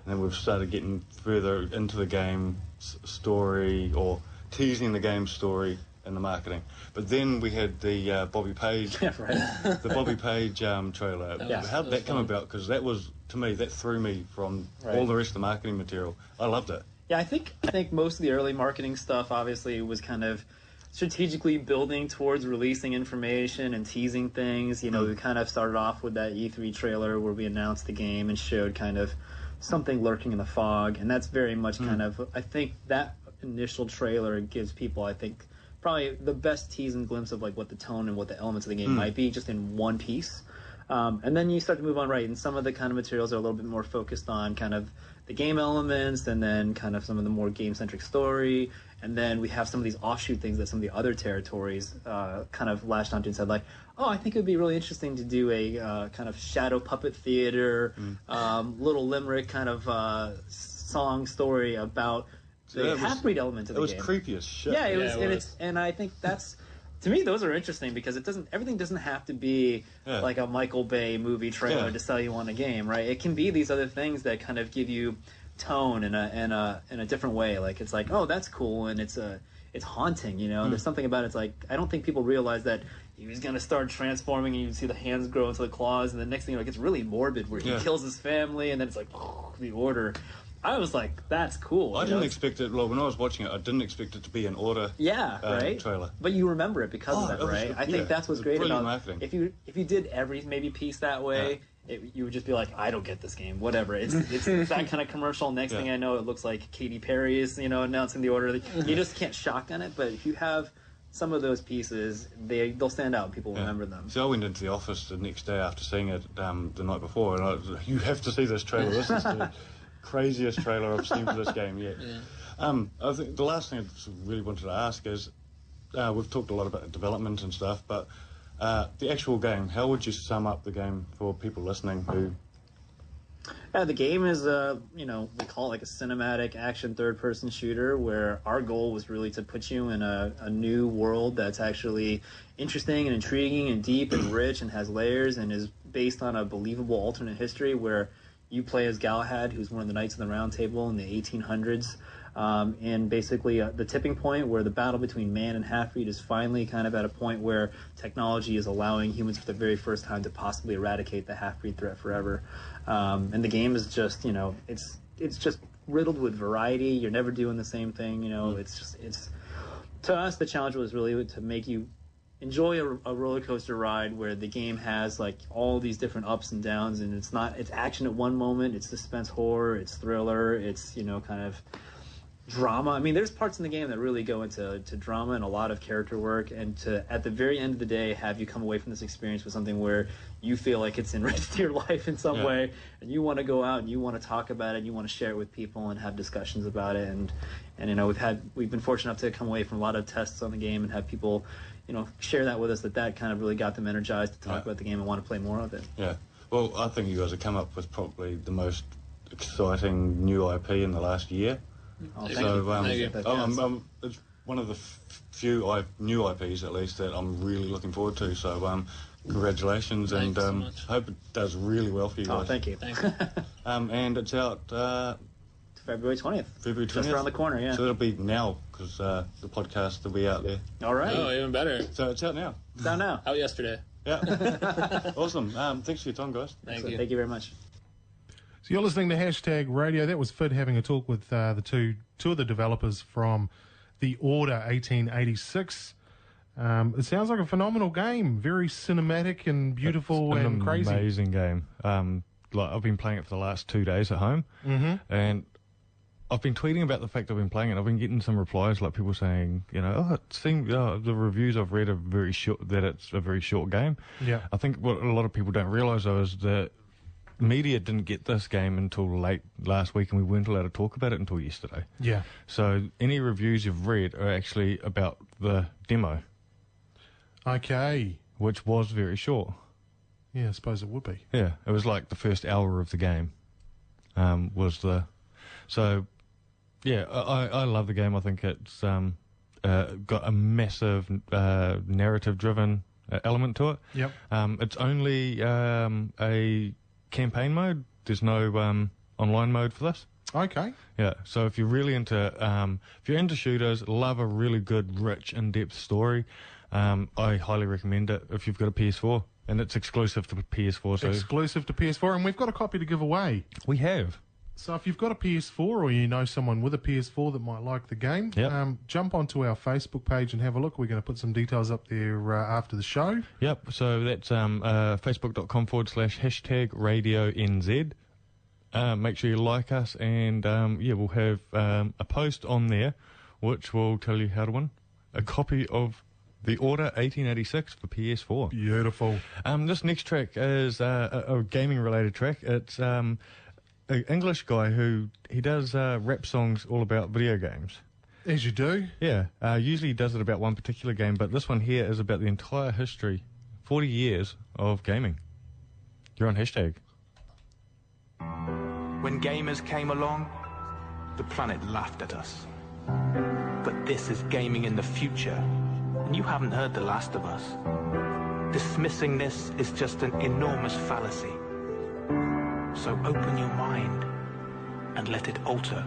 And then we've started getting further into the game story, or teasing the game story in the marketing. But then we had the Bobby Page, the Bobby Page trailer. How did that come about? Because that was, to me, that threw me from all the rest of the marketing material. I loved it. Yeah, I think most of the early marketing stuff obviously was kind of strategically building towards releasing information and teasing things. You know, we kind of started off with that E3 trailer where we announced the game and showed kind of something lurking in the fog, and that's very much kind of, I think that initial trailer gives people, I think, probably the best tease and glimpse of like what the tone and what the elements of the game might be, just in one piece. And then you start to move on, and some of the kind of materials are a little bit more focused on kind of the game elements, and then kind of some of the more game-centric story, and then we have some of these offshoot things that some of the other territories kind of latched onto and said, like, oh, I think it would be really interesting to do a kind of shadow puppet theater, little limerick kind of song story about the half-breed element of the game. It was creepy as shit. Yeah, it was, and I think that's, to me, those are interesting because everything doesn't have to be like a Michael Bay movie trailer to sell you on a game, right? It can be these other things that kind of give you tone in a different way. Like, it's like, oh, that's cool, and it's haunting, you know. There's something about it. It's like, I don't think people realize that he was gonna start transforming, and you see the hands grow into the claws, and the next thing, like, it's really morbid, where he kills his family, and then it's like, the Order. I was like, that's cool. I didn't expect it. Well, when I was watching it, I didn't expect it to be an Order trailer. But you remember it because of that, right? I think that's what's great about marketing. If you did every maybe piece that way, you would just be like, I don't get this game. Whatever. It's that kind of commercial. Next thing I know, it looks like Katy Perry is announcing the Order. You just can't shotgun it. But if you have some of those pieces, they'll stand out. People remember them. So I went into the office the next day after seeing it the night before, and I was like, you have to see this trailer. This is the craziest trailer I've seen for this game yet. I think the last thing I really wanted to ask is, we've talked a lot about development and stuff, but the actual game, how would you sum up the game for people listening who... the game is, we call it like a cinematic action third-person shooter, where our goal was really to put you in a new world that's actually interesting and intriguing and deep and rich and has layers and is based on a believable alternate history where you play as Galahad, who's one of the Knights of the Round Table in the 1800s. And basically the tipping point where the battle between man and half-breed is finally kind of at a point where technology is allowing humans for the very first time to possibly eradicate the half-breed threat forever. And the game is just, it's just riddled with variety. You're never doing the same thing, it's to us, the challenge was really to make you enjoy a roller coaster ride where the game has like all these different ups and downs, and it's action at one moment, it's suspense horror, it's thriller, it's kind of drama. I mean, there's parts in the game that really go into drama and a lot of character work, and to at the very end of the day have you come away from this experience with something where you feel like it's enriched your life in some way, and you want to go out and you want to talk about it, and you want to share it with people and have discussions about it, and we've been fortunate enough to come away from a lot of tests on the game and have people share that with us, that kind of really got them energized to talk about the game and want to play more of it. Yeah. Well, I think you guys have come up with probably the most exciting new IP in the last year. Oh, It's one of the few new IPs, at least, that I'm really looking forward to. So, congratulations, Thanks so much. I hope it does really well for you guys. Oh, thank you. Thank you. And it's out February 20th. February 20th. Just around the corner, yeah. So it'll be now, because the podcast will be out there. All right. Oh, even better. So it's out now. It's out now. Out yesterday. Yeah. Awesome. Thanks for your time, guys. Thank you. Thank you very much. So you're listening to Hashtag Radio. That was Fid having a talk with the two of the developers from The Order 1886. It sounds like a phenomenal game. Very cinematic and beautiful and crazy. Amazing game. I've been playing it for the last 2 days at home, and I've been tweeting about the fact I've been playing it. I've been getting some replies, like people saying, it seems the reviews I've read are very short. That it's a very short game. Yeah. I think what a lot of people don't realise though is that media didn't get this game until late last week, and we weren't allowed to talk about it until yesterday. Yeah. So any reviews you've read are actually about the demo. Okay. Which was very short. Yeah, I suppose it would be. Yeah, it was like the first hour of the game. So, yeah, I love the game. I think it's got a massive narrative-driven element to it. Yep. It's only a campaign mode. There's no online mode for this. Okay. Yeah, so if you're really into shooters, love a really good, rich, in-depth story, I highly recommend it if you've got a PS4. And it's exclusive to PS4. So exclusive to PS4, and we've got a copy to give away. We have. So if you've got a PS4 or you know someone with a PS4 that might like the game, jump onto our Facebook page and have a look. We're going to put some details up there after the show. Yep, so that's facebook.com/#RadioNZ. Make sure you like us, and we'll have a post on there which will tell you how to win a copy of The Order 1886 for PS4. Beautiful. This next track is a gaming-related track. It's an English guy who he does rap songs all about video games. As you do. Yeah. Usually he does it about one particular game, but this one here is about the entire history, 40 years of gaming. You're on hashtag. When gamers came along, the planet laughed at us. But this is gaming in the future. And you haven't heard The Last of Us. Dismissing this is just an enormous fallacy. So open your mind and let it alter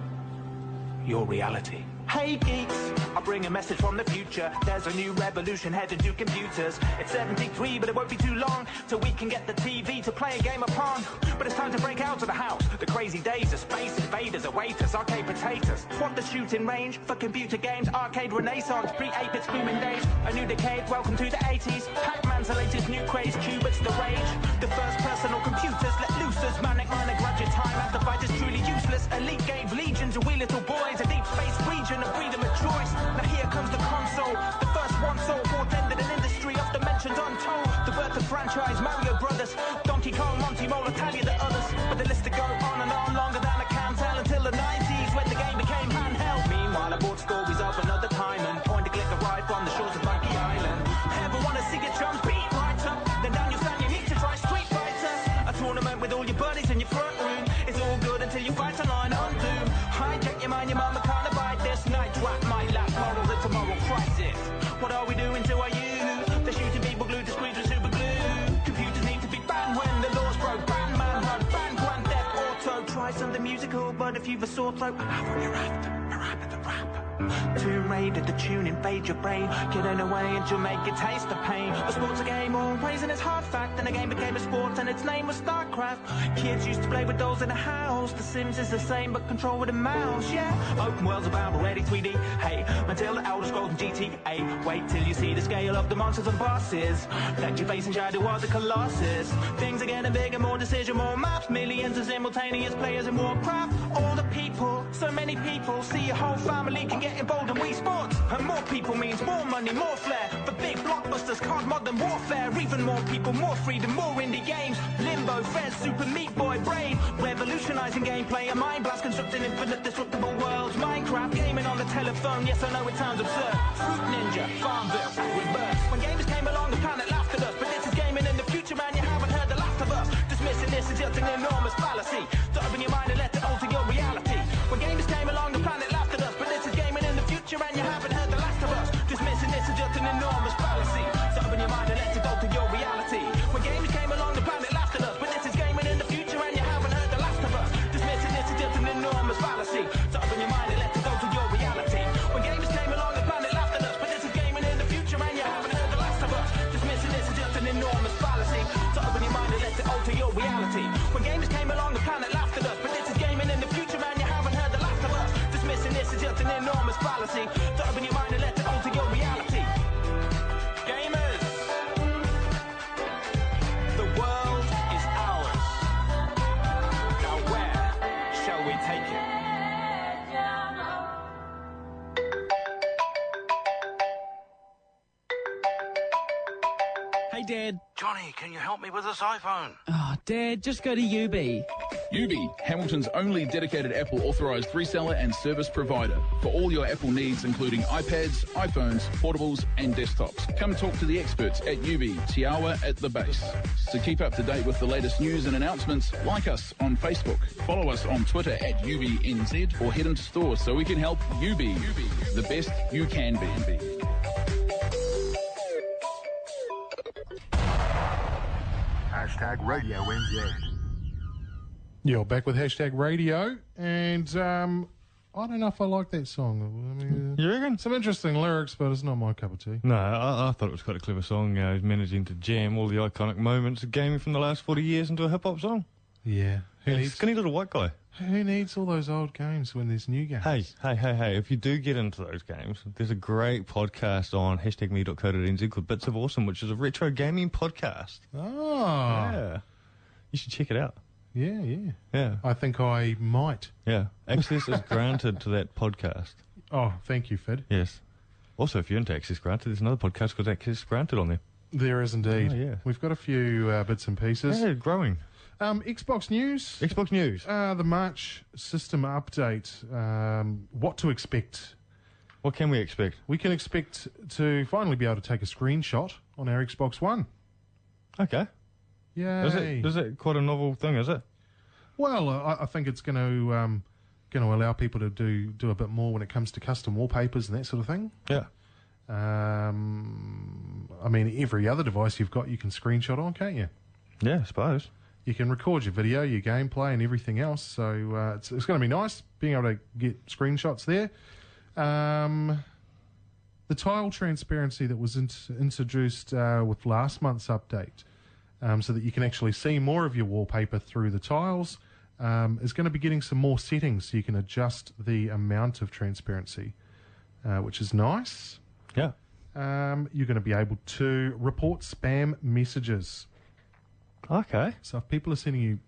your reality. Hey geeks, I bring a message from the future. There's a new revolution headed to computers. It's 73, but it won't be too long till we can get the TV to play a game of Pong. But it's time to break out of the house. The crazy days of space invaders await us, arcade potatoes. Swap the shooting range for computer games, arcade renaissance, pre-8-bit booming days. A new decade, welcome to the 80s. Pac-Man's the latest new craze, Qubits the rage. The first personal computers let loose as manic minor graduate time. As the fight is truly useless, elite gave legions of wee little boys. A deep space region of freedom of choice. Now here comes the console, the first one so ended an industry of dimensions untold. The birth of franchise, Mario Brothers, Donkey Kong, Monty Mole, Italia, the others. But the list to go on and on, longer than I can tell, until the 90s when the game became handheld. Meanwhile I bought stories of another time and point to click arrive on the shores of Monkey Island. Ever wanna see your chums beat writer? Then down your stand you need to try Street Fighter. A tournament with all your buddies in your front room. It's all good until you fight online on Doom. Hijack your mind, your mama can't abide this. Night trap, my lap, morals and tomorrow crisis. What are we doing to our youth? They're shooting people glued to screens with super glue. Computers need to be banned when the law's broke. Ban man run, ban Grand Theft Auto. Try something musical, but if you've a sore throat, have what you're after. Rap the rap. Tomb Raider, the tune invade your brain. Get in away and you'll make it taste the pain. A sport's a game always, and it's hard fact. And the game became a sport and its name was StarCraft. Kids used to play with dolls in a house. The Sims is the same but control with a mouse, yeah. Open worlds about already 3D. Hey, until the Elder Scrolls and GTA. Wait till you see the scale of the monsters and bosses. That you face in Shadow of the Colossus. Things are getting bigger, more decision, more maps. Millions of simultaneous players in Warcraft. All the people, so many people. See your whole family can get involved in Wii Sports. And more people means more money, more flair. For big blockbusters, card modern warfare. Even more people, more freedom, more indie games. Limbo, Fez, Super Meat Boy, Brave. Revolutionizing gameplay, a mind blast, constructing infinite disruptible worlds. Minecraft, gaming on the telephone, yes I know it sounds absurd. Fruit Ninja, Farmville, with birds. When gamers came along, the planet laughed at us. But this is gaming in the future, man, you haven't heard the last of us. Dismissing this is just an enormous fallacy. To open your mind and let it alter your reality. When gamers came along, the planet laughed at us. But this is gaming in the future, and you haven't heard the last of us. Dismissing this is just an enormous fallacy. So open your mind and let it alter your reality. When gamers came along, the planet laughed at us. But this is gaming in the future, and you haven't heard the last of us. Dismissing this is just an enormous fallacy. So open your mind and let it alter your reality. When gamers came along, the planet laughed at us. But this is gaming in the future, and you haven't heard the last of us. Dismissing this is just an enormous fallacy. So open your mind and let it alter your reality. When gamers came along, the planet laughed at us. But this is gaming in the future, man, you haven't heard the last of us. Dismissing this is just an enormous fallacy. So open your mind and let it alter your reality. Gamers, the world is ours. Now where shall we take it? Hey, Dad. Johnny, can you help me with this iPhone? Oh, Dad, just go to UB. UB, Hamilton's only dedicated Apple authorised reseller and service provider for all your Apple needs, including iPads, iPhones, portables and desktops. Come talk to the experts at UB, Te Awa at the base. To keep up to date with the latest news and announcements, like us on Facebook, follow us on Twitter at UBNZ, or head into stores so we can help you be the best you can be. Hashtag Radio NZ. You're back with Hashtag Radio, and I don't know if I like that song. I mean, you reckon? Some interesting lyrics, but it's not my cup of tea. No, I thought it was quite a clever song. He's managing to jam all the iconic moments of gaming from the last 40 years into a hip-hop song. Yeah. Skinny little white guy. Who needs all those old games when there's new games? Hey, if you do get into those games, there's a great podcast on hashtagme.co.nz called Bits of Awesome, which is a retro gaming podcast. Oh. Yeah. You should check it out. Yeah. I think I might. Yeah. Access is granted to that podcast. Oh, thank you, Fid. Yes. Also, if you're into Access Granted, there's another podcast called Access Granted on there. There is indeed. Oh, yeah. We've got a few bits and pieces. Yeah, growing. Xbox news. The March system update. What to expect. What can we expect? We can expect to finally be able to take a screenshot on our Xbox One. Okay. Yay. Is it quite a novel thing, is it? Well, I think it's going to allow people to do a bit more when it comes to custom wallpapers and that sort of thing. Yeah. I mean, every other device you've got, you can screenshot on, can't you? Yeah, I suppose. You can record your video, your gameplay, and everything else. So it's going to be nice being able to get screenshots there. The tile transparency that was introduced with last month's update, so that you can actually see more of your wallpaper through the tiles, is going to be getting some more settings so you can adjust the amount of transparency, which is nice. Yeah. You're going to be able to report spam messages. Okay. So if people are sending you...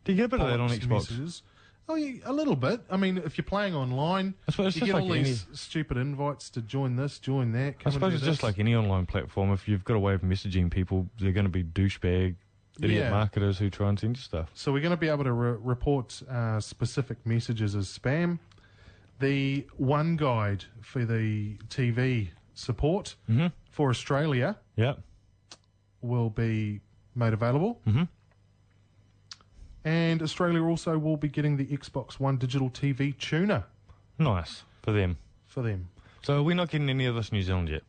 Do you get a bit of that on Xbox? Messages, a little bit. I mean, if you're playing online, you get all these stupid invites to join this, join that. I suppose it's just like any online platform. If you've got a way of messaging people, they're going to be douchebag, idiot marketers who try and send you stuff. So we're going to be able to report specific messages as spam. The One Guide for the TV support for Australia will be made available. And Australia also will be getting the Xbox One digital TV tuner. Nice. For them. So we're not getting any of this in New Zealand yet?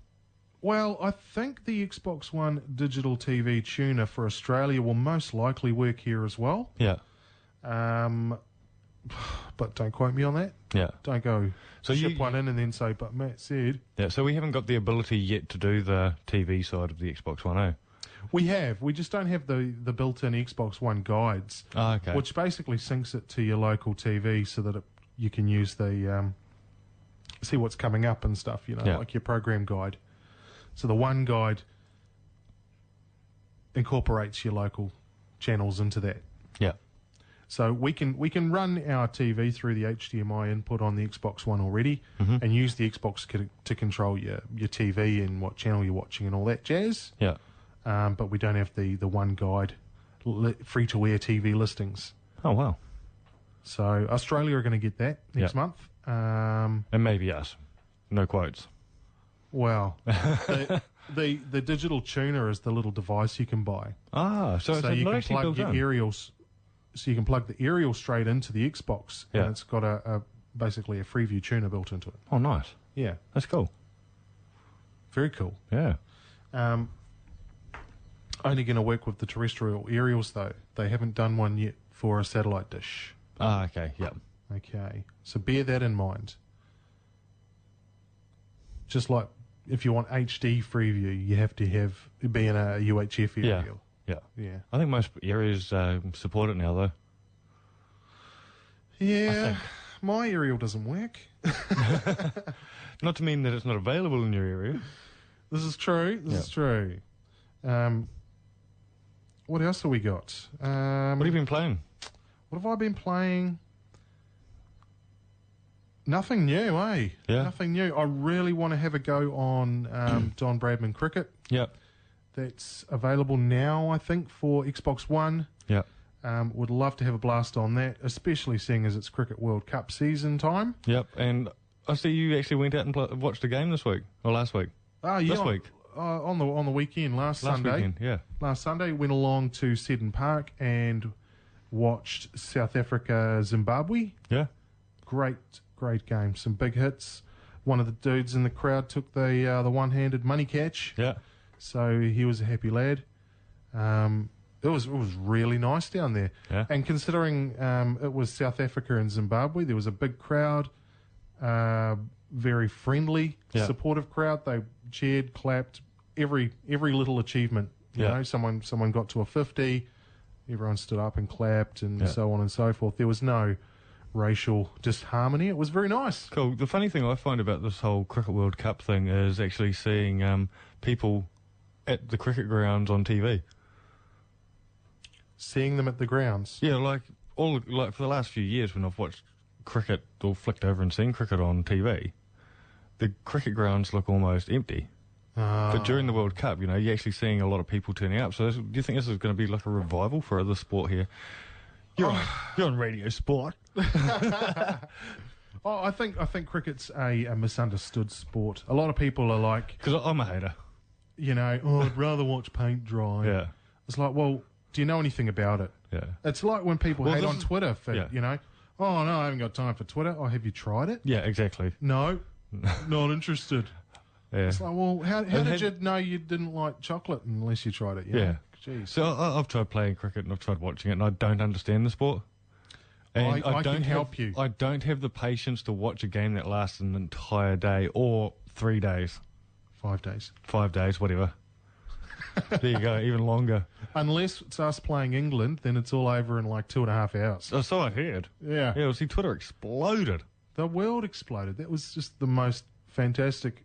Well, I think the Xbox One digital TV tuner for Australia will most likely work here as well. Yeah. But don't quote me on that. Yeah. Don't go ship one in and then say, but Matt said. Yeah, so we haven't got the ability yet to do the TV side of the Xbox One, eh? We have. We just don't have the built-in Xbox One guides, which basically syncs it to your local TV so that you can use the see what's coming up and stuff, like your program guide. So the One Guide incorporates your local channels into that. Yeah. So we can run our TV through the HDMI input on the Xbox One already and use the Xbox to control your TV and what channel you're watching and all that jazz. Yeah. But we don't have the One Guide free-to-air TV listings. Oh, wow. So Australia are going to get that next month. And maybe us. No quotes. Well, the digital tuner is the little device you can buy. So you can plug your aerials. So you can plug the aerial straight into the Xbox, and it's got basically a Freeview tuner built into it. Oh, nice. Yeah. That's cool. Very cool. Yeah. Only going to work with the terrestrial aerials, though. They haven't done one yet for a satellite dish. Okay, yeah. Okay, so bear that in mind. Just like if you want HD Freeview, you have to be in a UHF aerial. Yeah. I think most areas support it now, though. Yeah, my aerial doesn't work. Not to mean that it's not available in your area. This is true. This is true. What else have we got? What have you been playing? What have I been playing? Nothing new, eh? Yeah. Nothing new. I really want to have a go on Don Bradman Cricket. Yep. that's available now, I think, for Xbox One. Yeah. Would love to have a blast on that, especially seeing as it's Cricket World Cup season time. Yep, and I see you actually went out and watched a game this week, or last week. Oh, yeah. This week. On the weekend, last Sunday. Weekend, yeah. Last Sunday, went along to Seddon Park and watched South Africa, Zimbabwe. Yeah. Great game. Some big hits. One of the dudes in the crowd took the one-handed money catch. Yeah. So he was a happy lad. It was really nice down there. Yeah. And considering it was South Africa and Zimbabwe, there was a big crowd, very friendly, supportive crowd. They cheered, clapped, every little achievement. You know, someone got to a 50, everyone stood up and clapped, and so on and so forth. There was no racial disharmony. It was very nice. Cool. The funny thing I find about this whole Cricket World Cup thing is actually seeing people at the cricket grounds on TV. Seeing them at the grounds. Yeah, like for the last few years when I've watched cricket or flicked over and seen cricket on TV, the cricket grounds look almost empty. But during the World Cup, you're actually seeing a lot of people turning up. So do you think this is going to be like a revival for other sport here? You're on Radio Sport. I think cricket's a misunderstood sport. A lot of people are like... Because I'm a hater. I'd rather watch paint dry. Yeah. It's like, well, do you know anything about it? Yeah. It's like when people hate on Twitter for, oh, no, I haven't got time for Twitter. Oh, have you tried it? Yeah, exactly. No, not interested. Yeah. It's like, well, how did you know you didn't like chocolate unless you tried it? Yeah. Jeez. So I've tried playing cricket and I've tried watching it, and I don't understand the sport. And I can help you. I don't have the patience to watch a game that lasts an entire day or 3 days. 5 days. 5 days, whatever. There you go, even longer. Unless it's us playing England, then it's all over in like 2.5 hours. Oh, so I heard. Yeah. Yeah, see, Twitter exploded. The world exploded. That was just the most fantastic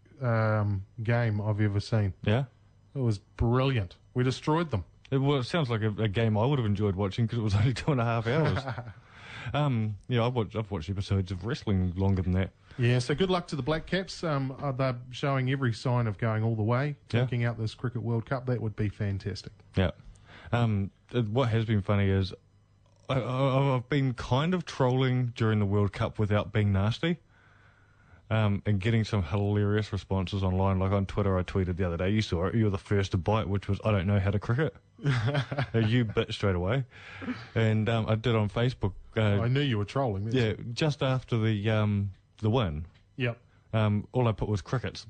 game I've ever seen. Yeah? It was brilliant. We destroyed them. It sounds like a game I would have enjoyed watching because it was only 2.5 hours. I've watched episodes of wrestling longer than that. Yeah, so good luck to the Black Caps. They're showing every sign of going all the way, taking out this Cricket World Cup. That would be fantastic. Yeah. What has been funny is I've been kind of trolling during the World Cup without being nasty. And getting some hilarious responses online. Like on Twitter, I tweeted the other day, you saw it, you were the first to bite, which was, I don't know how to cricket. You bit straight away. And I did on Facebook. I knew you were trolling. Yeah, just after the win. Yep. All I put was crickets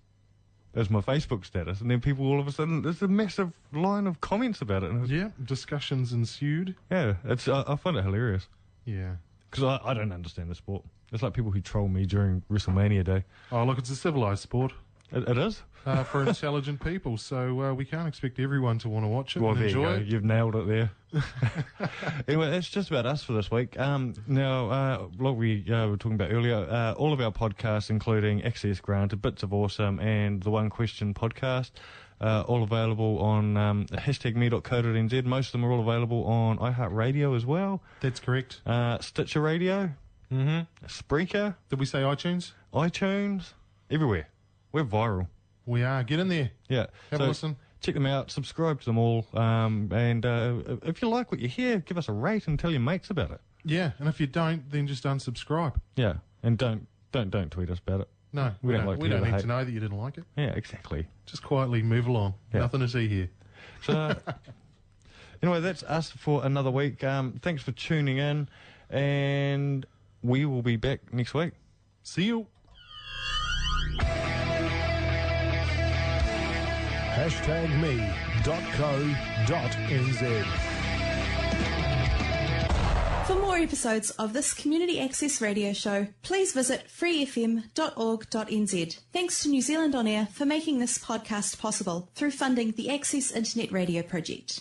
as my Facebook status. And then people all of a sudden, there's a massive line of comments about it. Discussions ensued. Yeah, I find it hilarious. Yeah. Because I don't understand the sport. It's like people who troll me during WrestleMania Day. Oh, look, it's a civilised sport. It is? For intelligent people, so we can't expect everyone to want to watch it and enjoy it. You've nailed it there. Anyway, that's just about us for this week. Now, like we were talking about earlier, all of our podcasts, including Access Granted, Bits of Awesome, and the One Question podcast, all available on #me.co.nz. Most of them are all available on iHeartRadio as well. That's correct. Stitcher Radio. Mm-hmm. Spreaker. Did we say iTunes? iTunes. Everywhere. We're viral. We are. Get in there. Yeah. Have a listen. Check them out. Subscribe to them all. And if you like what you hear, give us a rate and tell your mates about it. Yeah. And if you don't, then just unsubscribe. Yeah. And don't tweet us about it. No. We don't need to know that you didn't like it. Yeah, exactly. Just quietly move along. Yeah. Nothing to see here. So, anyway, that's us for another week. Thanks for tuning in. And we will be back next week. See you. #me.co.nz. For more episodes of this community access radio show, please visit freefm.org.nz. Thanks to New Zealand On Air for making this podcast possible through funding the Access Internet Radio Project.